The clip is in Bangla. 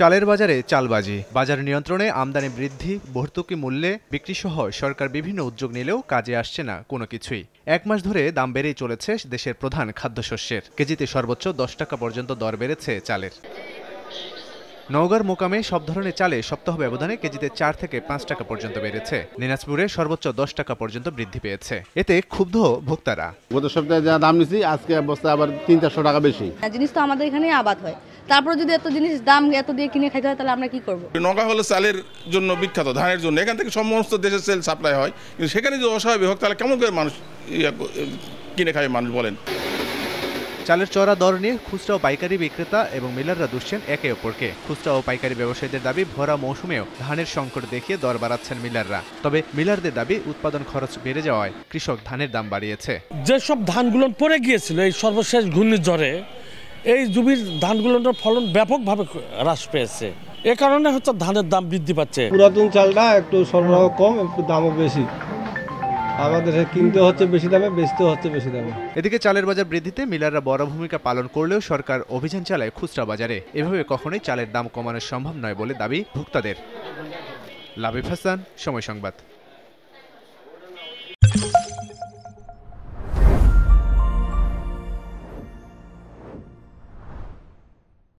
চালের বাজারে চালবাজি, বাজার নিয়ন্ত্রণে আমদানি বৃদ্ধি, ভর্তুকি মূল্যে বিক্রিসহ সরকার বিভিন্ন উদ্যোগ নিলেও কাজে আসছে না কোনো কিছুই। এক মাস ধরে দাম বেড়েই চলেছে দেশের প্রধান খাদ্যশস্যের। কেজিতে সর্বোচ্চ 10 টাকা পর্যন্ত দর বেড়েছে চালের। নওগাঁর মোকামে সব ধরনের চালে সপ্তাহ ব্যবধানে কেজিতে 4 থেকে 5 টাকা পর্যন্ত বেড়েছে। দিনাজপুরে সর্বোচ্চ 10 টাকা পর্যন্ত বৃদ্ধি পেয়েছে। এতে ক্ষুব্ধ ভোক্তারা। গত সপ্তাহে যা দাম নিছি আজকে বস্তা আবার 300-400 টাকা বেশি। জিনিস তো আমাদের এখানে আবাদ হয়, তারপর যদি এত জিনিস দাম এত দিয়ে কিনে খাইতে হয় তাহলে আমরা কি করব? নওগাঁ হলো চালের জন্য বিখ্যাত, ধানের জন্য। এখান থেকে সমস্ত দেশের সেল সাপ্লাই হয়, কিন্তু সেখানে যদি অস্বাভাবিক হোক তাহলে কেমন করে মানুষ কিনে খায় মানুষ বলেন। চালের চড়া দর নিয়ে খুচরা ও পাইকারি বিক্রেতা এবং মিলাররা দুষছেন একে অপরকে। খুচরা ও পাইকারি ব্যবসায়ীদের দাবি, ভরা মৌসুমেও ধানের সংকট দেখিয়ে দর বাড়াচ্ছেন মিলাররা। তবে মিলারদের দাবি, উৎপাদন খরচ বেড়ে যাওয়ায় কৃষক ধানের দাম বাড়িয়েছে। যেসব ধানগুলো পড়ে গিয়েছিল এই সর্বশেষ ঘূর্ণিঝড়ে, এই জমির ধানগুলোর ফলন ব্যাপকভাবে হ্রাস পেয়েছে। এ কারণে হচ্ছে ধানের দাম বৃদ্ধি পাচ্ছে। পুরাতন চালটা একটু সরবরাহ কম, একটু দামও বেশি। আমাদের কিনতে হচ্ছে বেশি দামে, বেচতে হচ্ছে বেশি দামে। এদিকে চালের বাজার বৃদ্ধিতে মিলাররা বড় ভূমিকা পালন করলেও সরকার অভিযান চালায় খুচরা বাজারে। এভাবে কখনোই চালের দাম কমানো সম্ভব নয় বলে দাবি ভোক্তাদের। লাবিব হাসান, সময় সংবাদ।